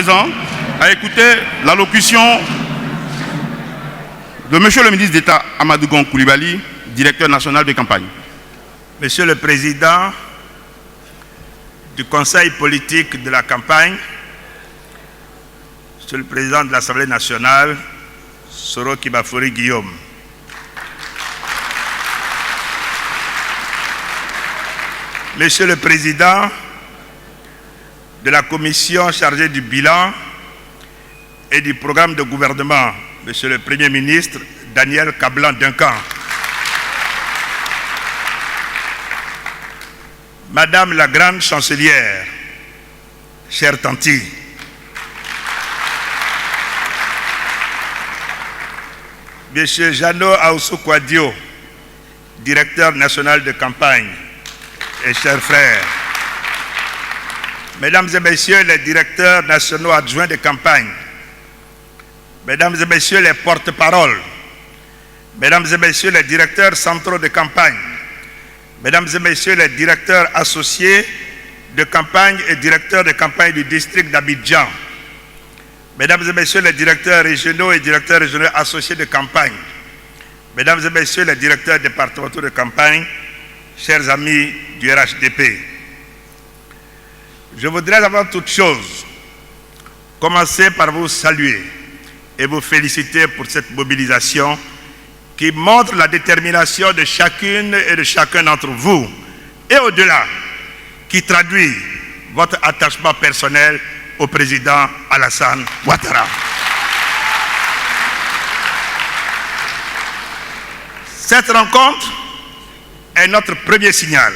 À écouter l'allocution de Monsieur le ministre d'État Amadou Gon Coulibaly, directeur national de campagne. Monsieur le Président du Conseil politique de la campagne, Monsieur le Président de l'Assemblée nationale, Soro Kibafori Guillaume, Monsieur le Président de la Commission chargée du bilan et du programme de gouvernement, Monsieur le Premier ministre Daniel Kablan-Duncan, Madame la Grande Chancelière, chère Tanti, Monsieur Jano Aoussou Kouadio, directeur national de campagne, et chers frères, Mesdames et Messieurs les directeurs nationaux adjoints de campagne, Mesdames et Messieurs les porte-paroles, Mesdames et Messieurs les directeurs centraux de campagne, Mesdames et Messieurs les directeurs associés de campagne et directeurs de campagne du district d'Abidjan, Mesdames et Messieurs les directeurs régionaux et directeurs régionaux associés de campagne, Mesdames et Messieurs les directeurs départementaux de campagne, chers amis du RHDP, je voudrais avant toute chose commencer par vous saluer et vous féliciter pour cette mobilisation qui montre la détermination de chacune et de chacun d'entre vous et au-delà, qui traduit votre attachement personnel au président Alassane Ouattara. Cette rencontre est notre premier signal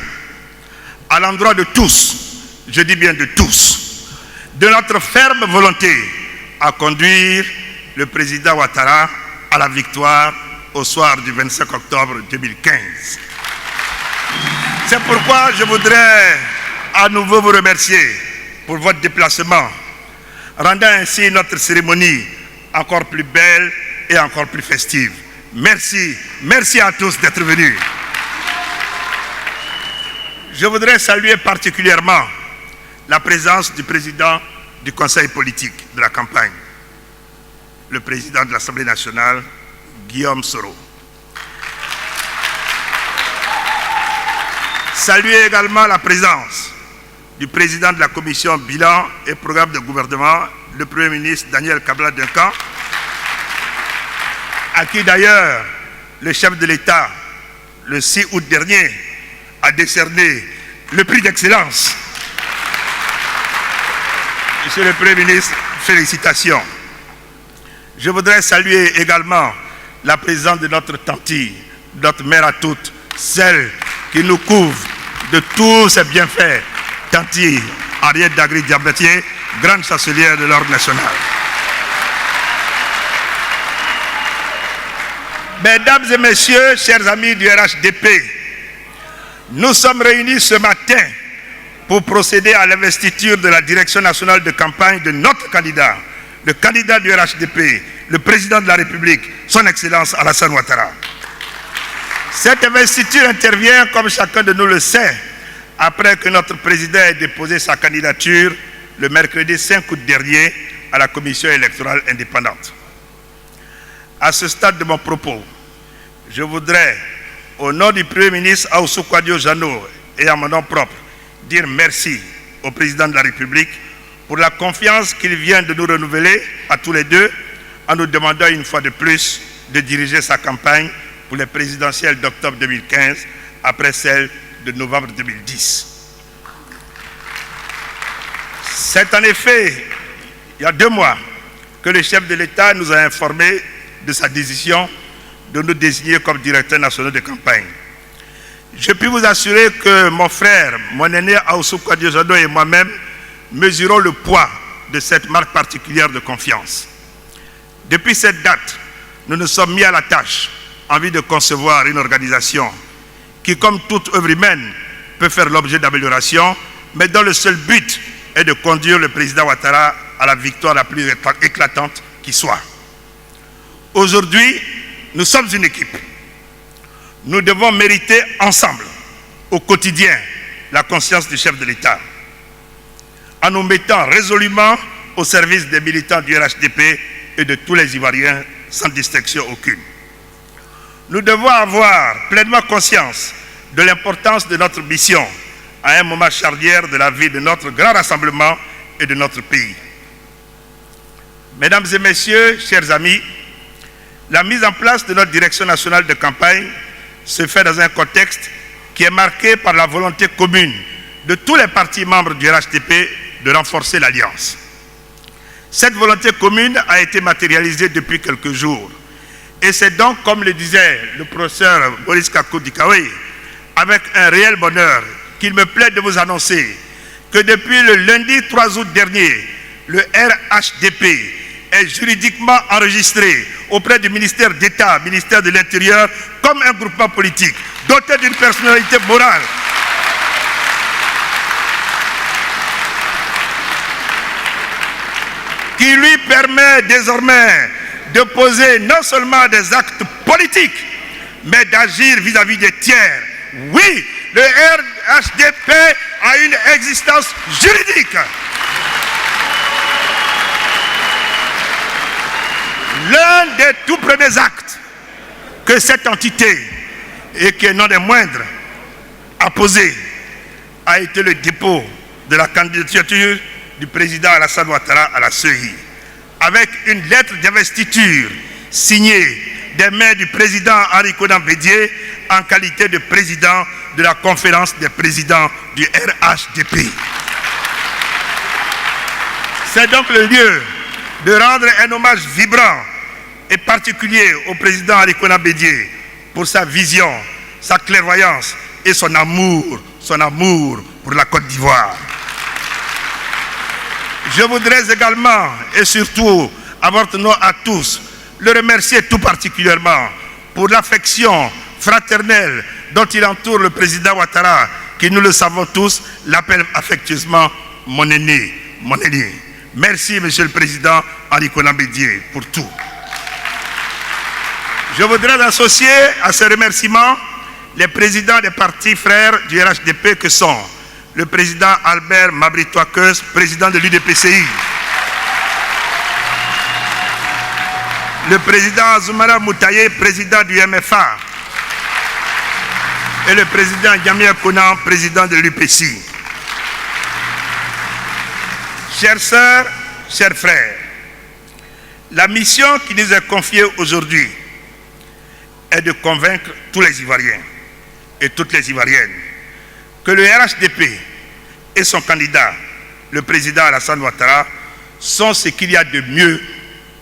à l'endroit de tous, je dis bien de tous, de notre ferme volonté à conduire le président Ouattara à la victoire au soir du 25 octobre 2015. C'est pourquoi je voudrais à nouveau vous remercier pour votre déplacement, rendant ainsi notre cérémonie encore plus belle et encore plus festive. Merci, merci à tous d'être venus. Je voudrais saluer particulièrement la présence du président du Conseil politique de la campagne, le président de l'Assemblée nationale, Guillaume Soro. Saluer également la présence du président de la commission bilan et programme de gouvernement, le Premier ministre Daniel Kablan-Duncan, à qui d'ailleurs le chef de l'État, le 6 août dernier, a décerné le prix d'excellence. Monsieur le Premier ministre, félicitations. Je voudrais saluer également la présence de notre tante, notre mère à toutes, celle qui nous couvre de tous ses bienfaits, tante Ariette Dagri-Diabetier, grande chancelière de l'Ordre national. Mesdames et Messieurs, chers amis du RHDP, nous sommes réunis ce matin pour procéder à l'investiture de la direction nationale de campagne de notre candidat, le candidat du RHDP, le président de la République, son Excellence Alassane Ouattara. Cette investiture intervient, comme chacun de nous le sait, après que notre président ait déposé sa candidature le mercredi 5 août dernier à la commission électorale indépendante. À ce stade de mon propos, je voudrais, au nom du Premier ministre Aoussou Kouadio Jano et à mon nom propre, dire merci au président de la République pour la confiance qu'il vient de nous renouveler à tous les deux en nous demandant une fois de plus de diriger sa campagne pour les présidentielles d'octobre 2015 après celle de novembre 2010. C'est en effet il y a 2 mois que le chef de l'État nous a informé de sa décision de nous désigner comme directeur national de campagne. Je puis vous assurer que mon frère, mon aîné Aoussou Kouadio Jano et moi-même mesurons le poids de cette marque particulière de confiance. Depuis cette date, nous nous sommes mis à la tâche en vue de concevoir une organisation qui, comme toute œuvre humaine, peut faire l'objet d'amélioration, mais dont le seul but est de conduire le président Ouattara à la victoire la plus éclatante qui soit. Aujourd'hui, nous sommes une équipe. Nous devons mériter ensemble, au quotidien, la conscience du chef de l'État, en nous mettant résolument au service des militants du RHDP et de tous les Ivoiriens sans distinction aucune. Nous devons avoir pleinement conscience de l'importance de notre mission à un moment charnière de la vie de notre grand rassemblement et de notre pays. Mesdames et messieurs, chers amis, la mise en place de notre direction nationale de campagne se fait dans un contexte qui est marqué par la volonté commune de tous les partis membres du RHDP de renforcer l'alliance. Cette volonté commune a été matérialisée depuis quelques jours. Et c'est donc, comme le disait le professeur Maurice Kakou-Dikawe, avec un réel bonheur qu'il me plaît de vous annoncer que depuis le lundi 3 août dernier, le RHDP est juridiquement enregistré auprès du ministère d'État, ministère de l'Intérieur, comme un groupement politique doté d'une personnalité morale qui lui permet désormais de poser non seulement des actes politiques, mais d'agir vis-à-vis des tiers. Oui, le RHDP a une existence juridique. L'un des tout premiers actes que cette entité, et qui est non des moindres, a posé, a été le dépôt de la candidature du président Alassane Ouattara à la CEI, avec une lettre d'investiture signée des mains du président Henri Konan Bédié en qualité de président de la conférence des présidents du RHDP. C'est donc le lieu de rendre un hommage vibrant et particulier au président Henri Konan Bédié pour sa vision, sa clairvoyance et son amour pour la Côte d'Ivoire. Je voudrais également et surtout, à votre nom à tous, le remercier tout particulièrement pour l'affection fraternelle dont il entoure le président Ouattara, qui, nous le savons tous, l'appelle affectueusement mon aîné, mon aîné. Merci, monsieur le président Henri Konan Bédié, pour tout. Je voudrais associer à ces remerciements les présidents des partis frères du RHDP que sont le président Albert Mabri-Touakeus, président de l'UDPCI, le président Zoumana Moutaye, président du MFA, et le président Yamia Konan, président de l'UPCI. Chères sœurs, chers frères, la mission qui nous est confiée aujourd'hui est de convaincre tous les Ivoiriens et toutes les Ivoiriennes que le RHDP et son candidat, le président Alassane Ouattara, sont ce qu'il y a de mieux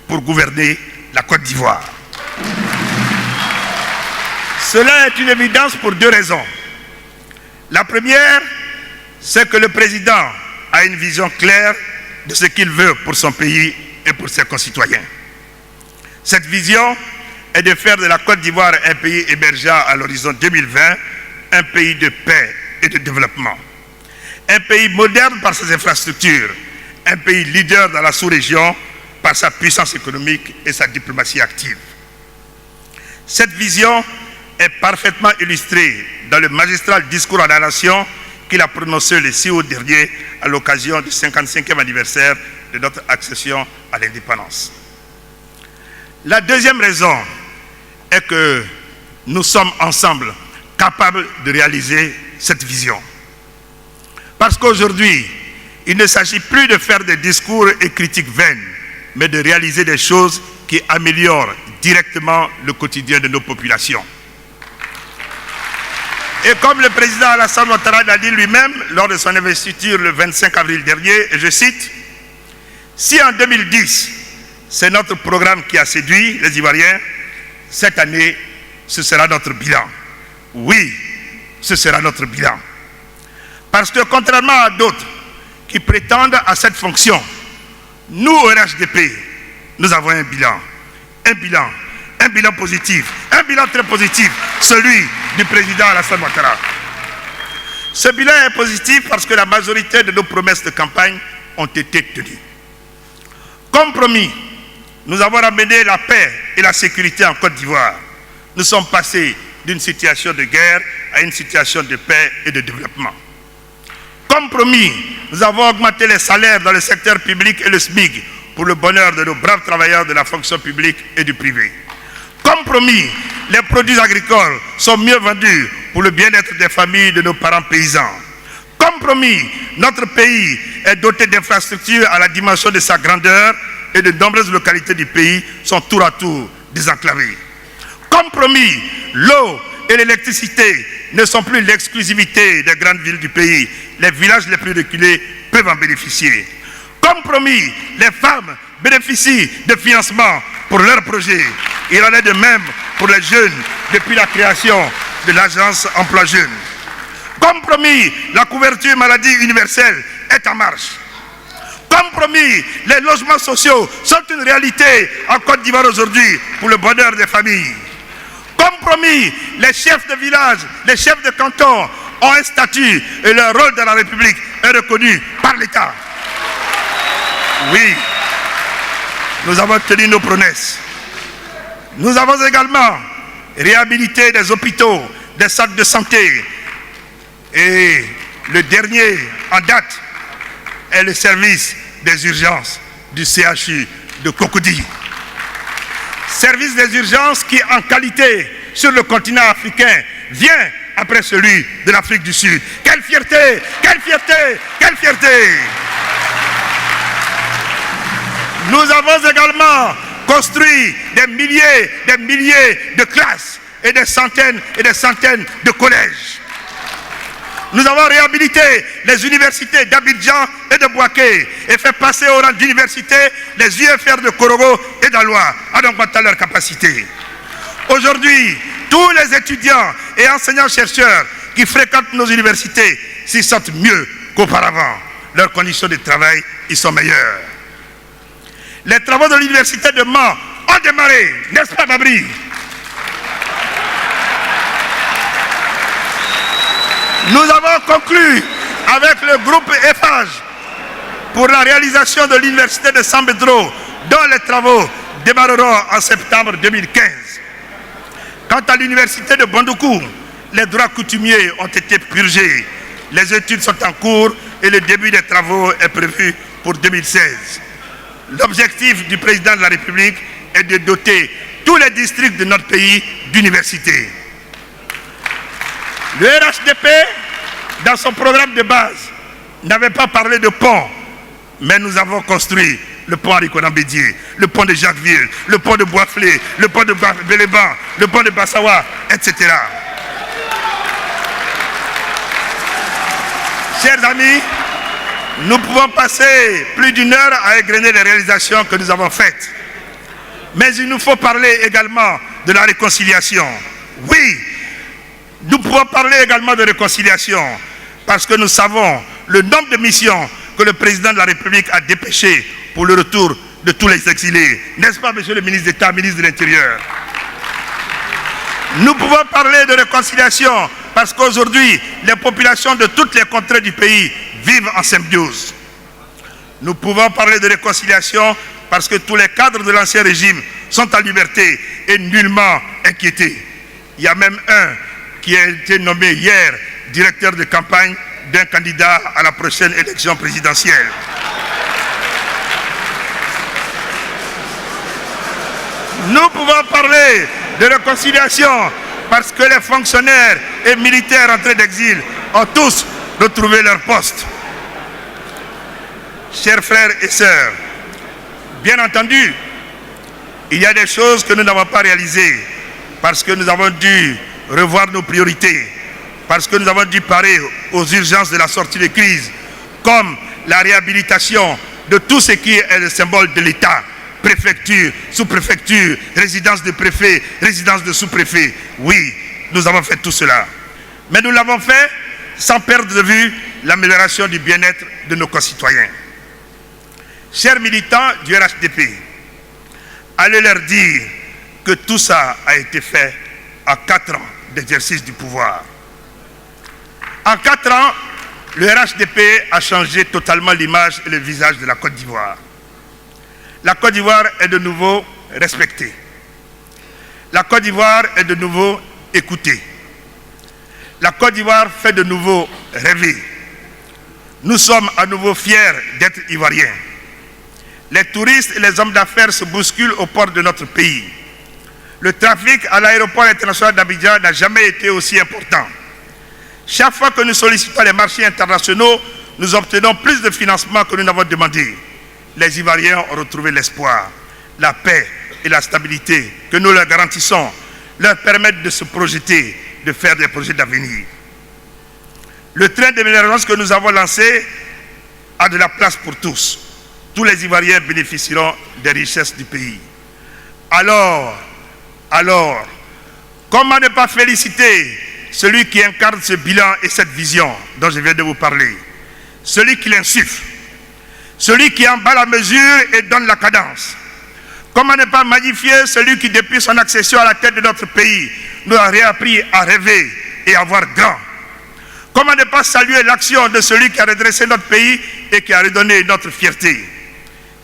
pour gouverner la Côte d'Ivoire. Cela est une évidence pour deux raisons. La première, c'est que le président a une vision claire de ce qu'il veut pour son pays et pour ses concitoyens. Cette vision est de faire de la Côte d'Ivoire un pays émergent à l'horizon 2020, un pays de paix et de développement. Un pays moderne par ses infrastructures, un pays leader dans la sous-région par sa puissance économique et sa diplomatie active. Cette vision est parfaitement illustrée dans le magistral discours à la nation qu'il a prononcé le 6 août dernier à l'occasion du 55e anniversaire de notre accession à l'indépendance. La deuxième raison est que nous sommes ensemble capables de réaliser cette vision. Parce qu'aujourd'hui, il ne s'agit plus de faire des discours et critiques vaines, mais de réaliser des choses qui améliorent directement le quotidien de nos populations. Et comme le président Alassane Ouattara l'a dit lui-même lors de son investiture le 25 avril dernier, et je cite, « Si en 2010, c'est notre programme qui a séduit les Ivoiriens, cette année, ce sera notre bilan. » Oui, ce sera notre bilan. Parce que contrairement à d'autres qui prétendent à cette fonction, nous au RHDP, nous avons un bilan positif, un bilan très positif, celui du président Alassane Ouattara. Ce bilan est positif parce que la majorité de nos promesses de campagne ont été tenues. Comme promis, nous avons ramené la paix et la sécurité en Côte d'Ivoire. Nous sommes passés d'une situation de guerre à une situation de paix et de développement. Comme promis, nous avons augmenté les salaires dans le secteur public et le SMIC pour le bonheur de nos braves travailleurs de la fonction publique et du privé. Comme promis, les produits agricoles sont mieux vendus pour le bien-être des familles de nos parents paysans. Comme promis, notre pays est doté d'infrastructures à la dimension de sa grandeur et de nombreuses localités du pays sont tour à tour désenclavées. Comme promis, l'eau et l'électricité ne sont plus l'exclusivité des grandes villes du pays. Les villages les plus reculés peuvent en bénéficier. Comme promis, les femmes bénéficient de financement pour leurs projets. Il en est de même pour les jeunes depuis la création de l'agence Emploi Jeunes. Comme promis, la couverture maladie universelle est en marche. Comme promis, les logements sociaux sont une réalité en Côte d'Ivoire aujourd'hui pour le bonheur des familles. Comme promis, les chefs de village, les chefs de canton ont un statut et leur rôle dans la République est reconnu par l'État. Oui, nous avons tenu nos promesses. Nous avons également réhabilité des hôpitaux, des centres de santé. Et le dernier en date est le service des urgences du CHU de Cocody. Service des urgences qui, en qualité sur le continent africain, vient après celui de l'Afrique du Sud. Quelle fierté! Quelle fierté! Quelle fierté! Nous avons également construit des milliers de classes et des centaines de collèges. Nous avons réhabilité les universités d'Abidjan et de Bouaké et fait passer au rang d'université les UFR de Korogo et d'Aloa en augmentant leur capacité. Aujourd'hui, tous les étudiants et enseignants-chercheurs qui fréquentent nos universités s'y sentent mieux qu'auparavant. Leurs conditions de travail y sont meilleures. Les travaux de l'université de Mans ont démarré, n'est-ce pas, Babri? Nous avons conclu avec le groupe EFAGE pour la réalisation de l'université de San Pedro, dont les travaux démarreront en septembre 2015. Quant à l'université de Bondoukou, les droits coutumiers ont été purgés. Les études sont en cours et le début des travaux est prévu pour 2016. L'objectif du président de la République est de doter tous les districts de notre pays d'universités. Le RHDP, dans son programme de base, n'avait pas parlé de pont, mais nous avons construit le pont Arikonambédié, le pont de Jacquesville, le pont de Boisflé, le pont de Béléban, le pont de Bassawa, etc. Chers amis, nous pouvons passer plus d'une heure à égrener les réalisations que nous avons faites. Mais il nous faut parler également de la réconciliation. Oui, nous pouvons parler également de réconciliation parce que nous savons le nombre de missions que le président de la République a dépêchées pour le retour de tous les exilés. N'est-ce pas, monsieur le ministre d'État, ministre de l'Intérieur? Nous pouvons parler de réconciliation parce qu'aujourd'hui, les populations de toutes les contrées du pays vivent en symbiose. Nous pouvons parler de réconciliation parce que tous les cadres de l'ancien régime sont en liberté et nullement inquiétés. Il y a même un qui a été nommé hier directeur de campagne d'un candidat à la prochaine élection présidentielle. Nous pouvons parler de réconciliation parce que les fonctionnaires et militaires entrés d'exil ont tous retrouvé leur poste. Chers frères et sœurs, bien entendu, il y a des choses que nous n'avons pas réalisées parce que nous avons dû revoir nos priorités, parce que nous avons dû parer aux urgences de la sortie de crise, comme la réhabilitation de tout ce qui est le symbole de l'État, préfecture, sous-préfecture, résidence de préfet, résidence de sous-préfet. Oui, nous avons fait tout cela. Mais nous l'avons fait sans perdre de vue l'amélioration du bien-être de nos concitoyens. Chers militants du RHDP, allez leur dire que tout ça a été fait en 4 ans d'exercice du pouvoir. En 4 ans, le RHDP a changé totalement l'image et le visage de la Côte d'Ivoire. La Côte d'Ivoire est de nouveau respectée. La Côte d'Ivoire est de nouveau écoutée. La Côte d'Ivoire fait de nouveau rêver. Nous sommes à nouveau fiers d'être Ivoiriens. Les touristes et les hommes d'affaires se bousculent aux portes de notre pays. Le trafic à l'aéroport international d'Abidjan n'a jamais été aussi important. Chaque fois que nous sollicitons les marchés internationaux, nous obtenons plus de financement que nous n'avons demandé. Les Ivoiriens ont retrouvé l'espoir. La paix et la stabilité que nous leur garantissons leur permettent de se projeter, de faire des projets d'avenir. Le train d'émergence que nous avons lancé a de la place pour tous. Tous les Ivoiriens bénéficieront des richesses du pays. Alors, comment ne pas féliciter celui qui incarne ce bilan et cette vision dont je viens de vous parler, celui qui l'insuffle, celui qui en bat la mesure et donne la cadence. Comment ne pas magnifier celui qui, depuis son accession à la tête de notre pays, nous a réappris à rêver et à voir grand. Comment ne pas saluer l'action de celui qui a redressé notre pays et qui a redonné notre fierté.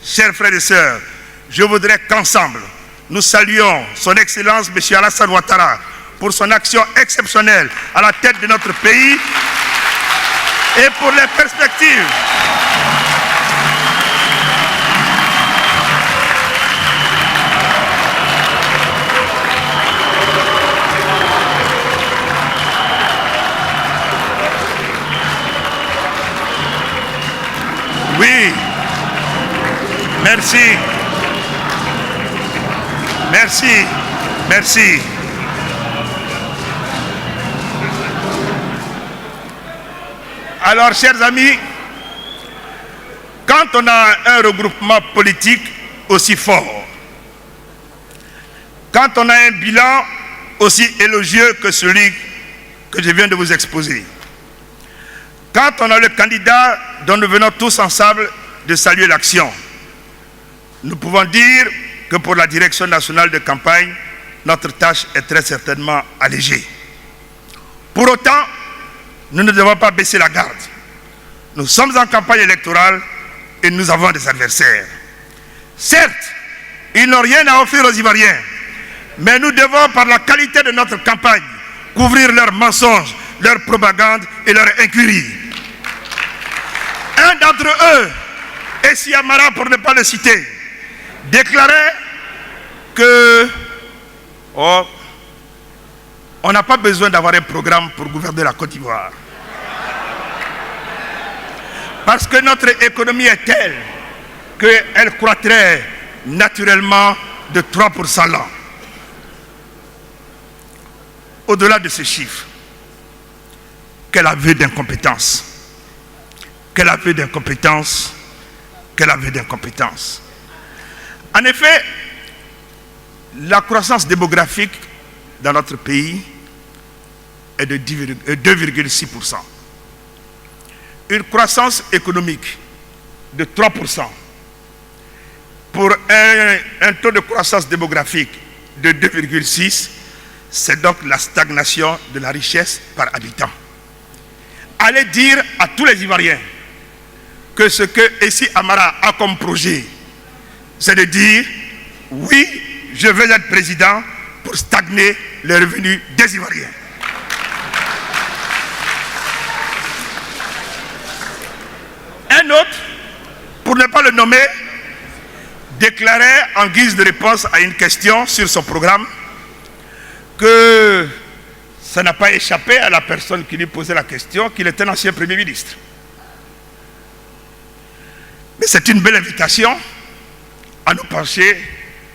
Chers frères et sœurs, je voudrais qu'ensemble, nous saluions son Excellence M. Alassane Ouattara pour son action exceptionnelle à la tête de notre pays et pour les perspectives. Oui, merci. Merci, merci. Alors, chers amis, quand on a un regroupement politique aussi fort, quand on a un bilan aussi élogieux que celui que je viens de vous exposer, quand on a le candidat dont nous venons tous ensemble de saluer l'action, nous pouvons dire que pour la direction nationale de campagne, notre tâche est très certainement allégée. Pour autant, nous ne devons pas baisser la garde. Nous sommes en campagne électorale et nous avons des adversaires. Certes, ils n'ont rien à offrir aux Ivoiriens, mais nous devons, par la qualité de notre campagne, couvrir leurs mensonges, leurs propagandes et leurs incuries. Un d'entre eux, Essi Amara pour ne pas le citer, déclarait que on n'a pas besoin d'avoir un programme pour gouverner la Côte d'Ivoire. Parce que notre économie est telle qu'elle croîtrait naturellement de 3% l'an. Au-delà de ce chiffre, quel aveu d'incompétence! Quel aveu d'incompétence! Quel aveu d'incompétence! En effet, la croissance démographique dans notre pays est de 2,6%. Une croissance économique de 3%. Pour un taux de croissance démographique de 2,6%, c'est donc la stagnation de la richesse par habitant. Allez dire à tous les Ivoiriens que ce que Essi Amara a comme projet, c'est de dire oui, je veux être président pour stagner les revenus des Ivoiriens. Un autre, pour ne pas le nommer, déclarait en guise de réponse à une question sur son programme que ça n'a pas échappé à la personne qui lui posait la question qu'il était un ancien Premier ministre. Mais c'est une belle invitation à nous pencher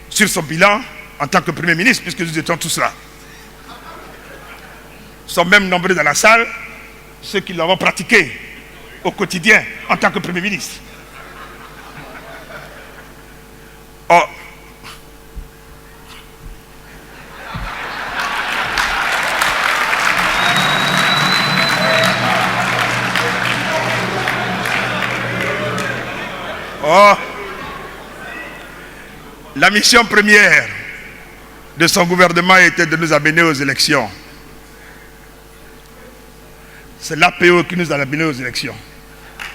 sur son bilan en tant que Premier ministre, puisque nous étions tous là. Nous sommes même nombreux dans la salle, ceux qui l'ont pratiqué au quotidien en tant que Premier ministre. La mission première de son gouvernement était de nous amener aux élections. C'est l'APO qui nous a amenés aux élections.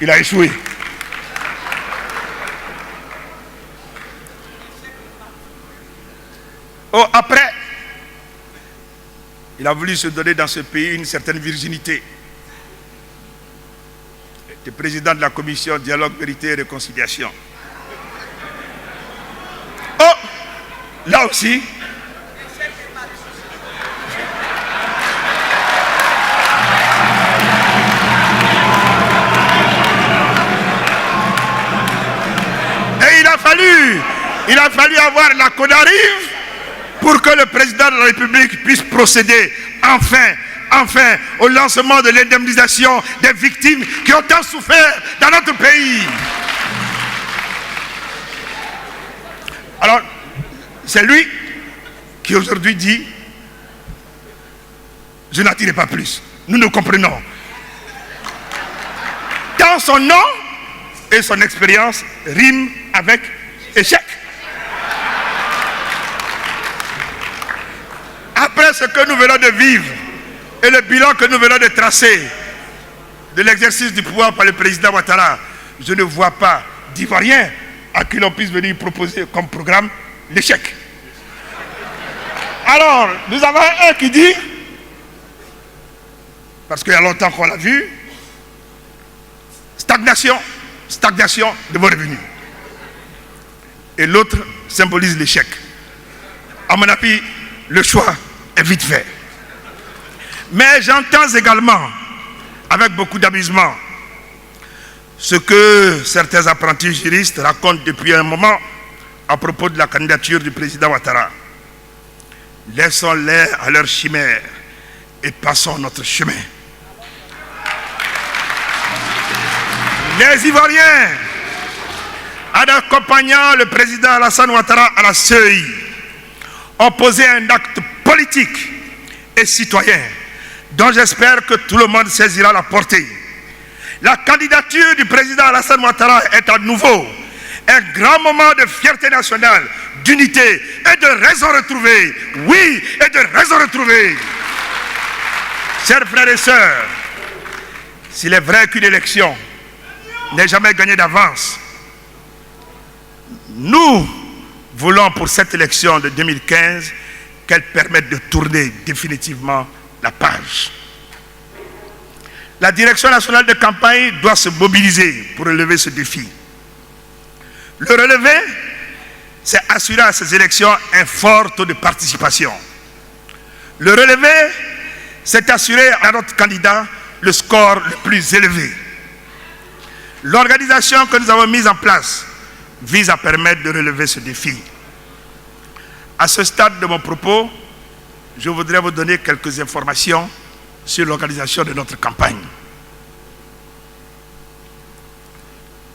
Il a échoué. Après, il a voulu se donner dans ce pays une certaine virginité. du président de la commission Dialogue, Vérité et Réconciliation. Oh, là aussi, et il a fallu avoir la Codarive pour que le président de la République puisse procéder enfin au lancement de l'indemnisation des victimes qui ont tant souffert dans notre pays. Alors, c'est lui qui aujourd'hui dit « Je n'en dirai pas plus ». Nous nous comprenons. Tant son nom et son expérience riment avec échec. Après ce que nous venons de vivre et le bilan que nous venons de tracer de l'exercice du pouvoir par le président Ouattara, je ne vois pas d'Ivoirien à qui l'on puisse venir proposer comme programme l'échec. Alors, nous avons un qui dit, parce qu'il y a longtemps qu'on l'a vu, stagnation de vos revenus. Et l'autre symbolise l'échec. À mon avis, le choix est vite fait. Mais j'entends également, avec beaucoup d'amusement, ce que certains apprentis juristes racontent depuis un moment à propos de la candidature du président Ouattara. Laissons-les à leur chimère et passons notre chemin. Les Ivoiriens, en accompagnant le président Alassane Ouattara à la CEI, ont posé un acte politique et citoyen dont j'espère que tout le monde saisira la portée. La candidature du président Alassane Ouattara est à nouveau un grand moment de fierté nationale, d'unité et de raison retrouvée. Oui, et de raison retrouvée. Chers frères et sœurs, s'il est vrai qu'une élection n'est jamais gagnée d'avance, nous voulons pour cette élection de 2015 qu'elle permette de tourner définitivement la page. La direction nationale de campagne doit se mobiliser pour relever ce défi. Le relever, c'est assurer à ces élections un fort taux de participation. Le relever, c'est assurer à notre candidat le score le plus élevé. L'organisation que nous avons mise en place vise à permettre de relever ce défi. À ce stade de mon propos, je voudrais vous donner quelques informations sur l'organisation de notre campagne.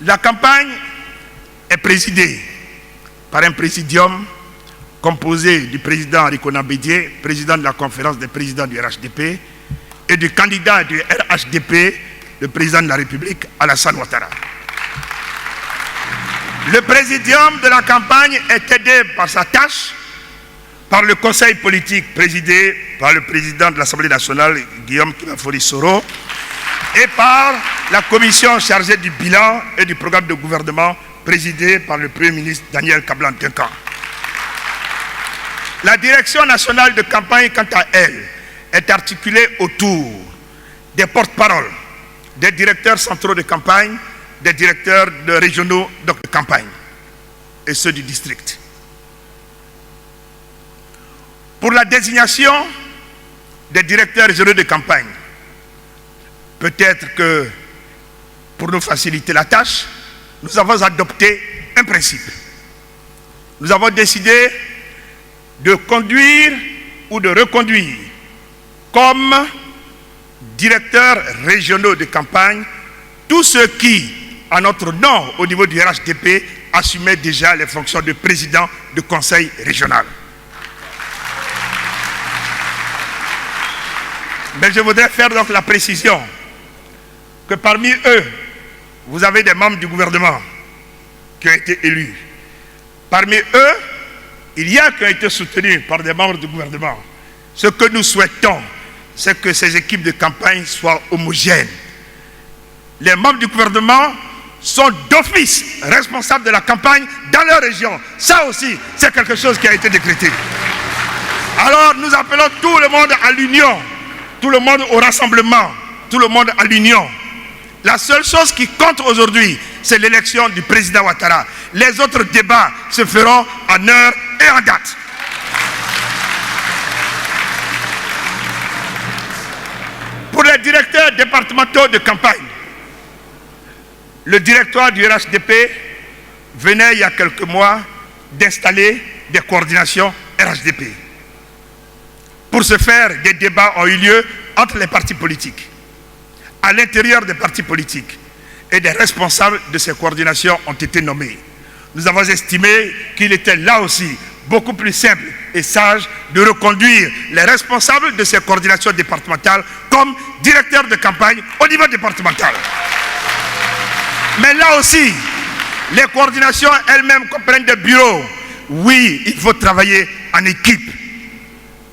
La campagne est présidée par un présidium composé du président Arikona Bédié, président de la conférence des présidents du RHDP, et du candidat du RHDP, le président de la République, Alassane Ouattara. Le présidium de la campagne est aidé par sa tâche par le conseil politique présidé par le président de l'Assemblée nationale, Guillaume Kimafori Soro, et par la commission chargée du bilan et du programme de gouvernement présidée par le Premier ministre Daniel Kablan-Duncan. La direction nationale de campagne, quant à elle, est articulée autour des porte-paroles, des directeurs centraux de campagne, des directeurs de régionaux de campagne et ceux du district. Pour la désignation des directeurs régionaux de campagne, peut-être que pour nous faciliter la tâche, nous avons adopté un principe. Nous avons décidé de conduire ou de reconduire comme directeurs régionaux de campagne tous ceux qui, à notre nom au niveau du RHDP, assumaient déjà les fonctions de président de conseil régional. Mais je voudrais faire donc la précision que parmi eux, vous avez des membres du gouvernement qui ont été élus. Parmi eux, il y a qui ont été soutenus par des membres du gouvernement. Ce que nous souhaitons, c'est que ces équipes de campagne soient homogènes. Les membres du gouvernement sont d'office responsables de la campagne dans leur région. Ça aussi, c'est quelque chose qui a été décrété. Alors nous appelons tout le monde à l'union, tout le monde au rassemblement, tout le monde à l'union. La seule chose qui compte aujourd'hui, c'est l'élection du président Ouattara. Les autres débats se feront en heure et en date. Pour les directeurs départementaux de campagne, le directoire du RHDP venait il y a quelques mois d'installer des coordinations RHDP. Pour ce faire, des débats ont eu lieu entre les partis politiques, à l'intérieur des partis politiques, et des responsables de ces coordinations ont été nommés. Nous avons estimé qu'il était là aussi beaucoup plus simple et sage de reconduire les responsables de ces coordinations départementales comme directeurs de campagne au niveau départemental. Mais là aussi, les coordinations elles-mêmes comprennent des bureaux. Oui, il faut travailler en équipe.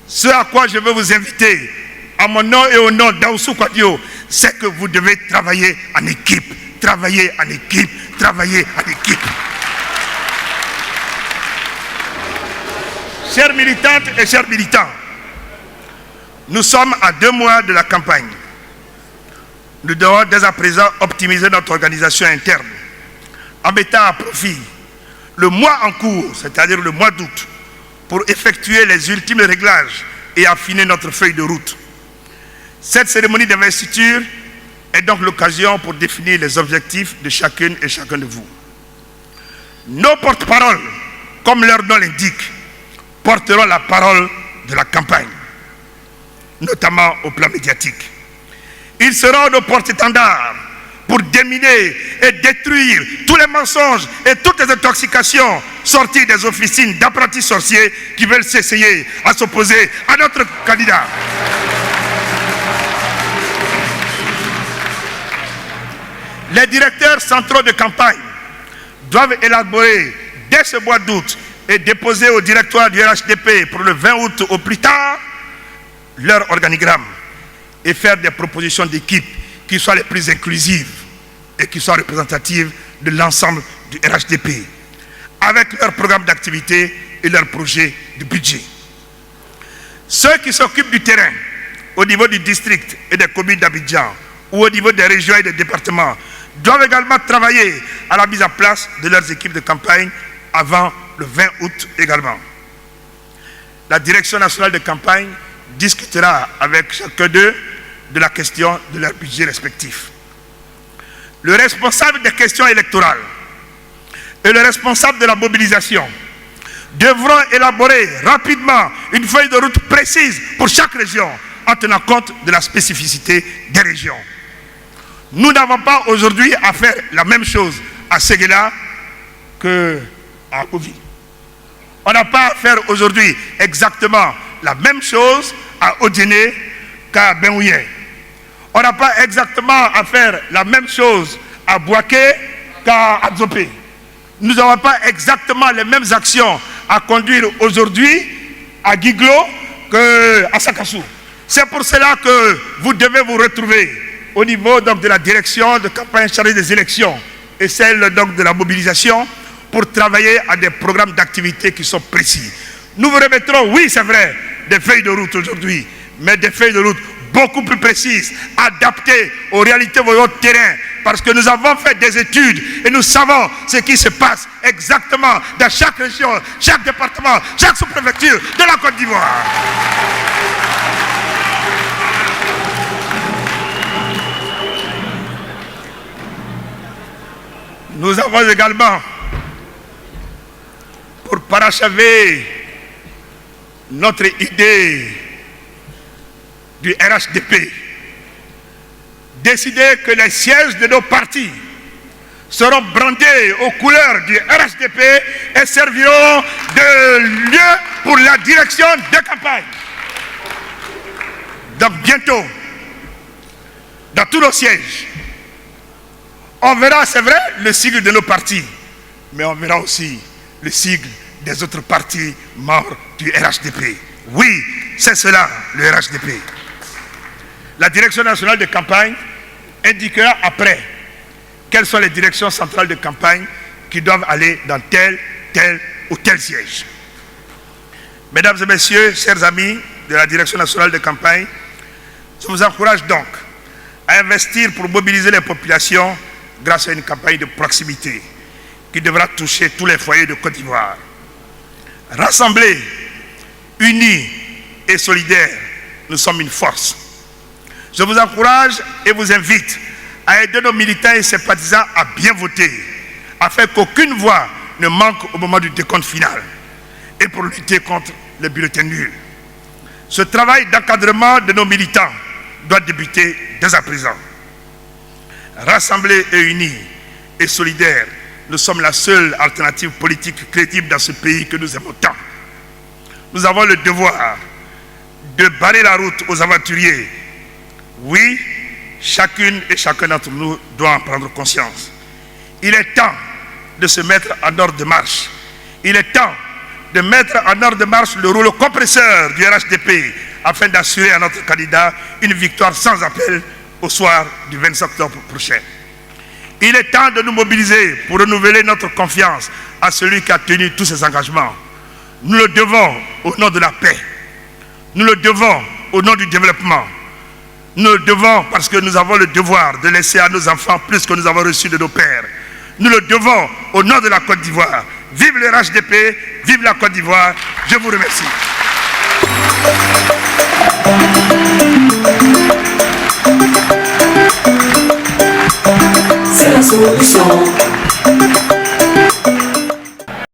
Ce à quoi je veux vous inviter, à mon nom et au nom d'Aoussou Kwadio, c'est que vous devez travailler en équipe. Travailler en équipe, travailler en équipe. Chères militantes et chers militants, nous sommes à 2 mois de la campagne. Nous devons dès à présent optimiser notre organisation interne en mettant à profit le mois en cours, c'est-à-dire le mois d'août, pour effectuer les ultimes réglages et affiner notre feuille de route. Cette cérémonie d'investiture est donc l'occasion pour définir les objectifs de chacune et chacun de vous. Nos porte-paroles, comme leur nom l'indique, porteront la parole de la campagne, notamment au plan médiatique. Ils seront nos porte-étendards pour déminer et détruire tous les mensonges et toutes les intoxications sorties des officines d'apprentis sorciers qui veulent s'essayer à s'opposer à notre candidat. Les directeurs centraux de campagne doivent élaborer dès ce mois d'août et déposer au directoire du RHDP pour le 20 août au plus tard leur organigramme et faire des propositions d'équipe qui soient les plus inclusives et qui soient représentatives de l'ensemble du RHDP avec leur programme d'activité et leur projet de budget. Ceux qui s'occupent du terrain au niveau du district et des communes d'Abidjan ou au niveau des régions et des départements doivent également travailler à la mise en place de leurs équipes de campagne avant le 20 août également. La direction nationale de campagne discutera avec chacun d'eux de la question de leur budget respectif. Le responsable des questions électorales et le responsable de la mobilisation devront élaborer rapidement une feuille de route précise pour chaque région en tenant compte de la spécificité des régions. Nous n'avons pas aujourd'hui à faire la même chose à Séguéla qu'à Ovi. On n'a pas à faire aujourd'hui exactement la même chose à Odiené qu'à Benouye. On n'a pas exactement à faire la même chose à Bouaké qu'à Adzopé. Nous n'avons pas exactement les mêmes actions à conduire aujourd'hui à Guiglo qu'à Sakassou. C'est pour cela que vous devez vous retrouver au niveau donc, de la direction de campagne chargée des élections et celle donc, de la mobilisation pour travailler à des programmes d'activité qui sont précis. Nous vous remettrons, oui c'est vrai, des feuilles de route aujourd'hui, mais des feuilles de route beaucoup plus précises, adaptées aux réalités de votre terrain, parce que nous avons fait des études et nous savons ce qui se passe exactement dans chaque région, chaque département, chaque sous-préfecture de la Côte d'Ivoire. Nous avons également, pour parachever notre idée du RHDP, décidé que les sièges de nos partis seront brandés aux couleurs du RHDP et serviront de lieu pour la direction de campagne. Donc bientôt, dans tous nos sièges, on verra, c'est vrai, le sigle de nos partis, mais on verra aussi le sigle des autres partis membres du RHDP. Oui, c'est cela, le RHDP. La direction nationale de campagne indiquera après quelles sont les directions centrales de campagne qui doivent aller dans tel ou tel siège. Mesdames et messieurs, chers amis de la direction nationale de campagne, je vous encourage donc à investir pour mobiliser les populations grâce à une campagne de proximité qui devra toucher tous les foyers de Côte d'Ivoire. Rassemblés, unis et solidaires, nous sommes une force. Je vous encourage et vous invite à aider nos militants et sympathisants à bien voter, afin qu'aucune voix ne manque au moment du décompte final, et pour lutter contre les bulletins nuls. Ce travail d'encadrement de nos militants doit débuter dès à présent. Rassemblés et unis et solidaires, nous sommes la seule alternative politique crédible dans ce pays que nous aimons tant. Nous avons le devoir de barrer la route aux aventuriers. Oui, chacune et chacun d'entre nous doit en prendre conscience. Il est temps de se mettre en ordre de marche. Il est temps de mettre en ordre de marche le rouleau compresseur du RHDP afin d'assurer à notre candidat une victoire sans appel au soir du 25 octobre prochain. Il est temps de nous mobiliser pour renouveler notre confiance à celui qui a tenu tous ses engagements. Nous le devons au nom de la paix. Nous le devons au nom du développement. Nous le devons parce que nous avons le devoir de laisser à nos enfants plus que nous avons reçu de nos pères. Nous le devons au nom de la Côte d'Ivoire. Vive le RHDP, vive la Côte d'Ivoire. Je vous remercie. C'est la solution.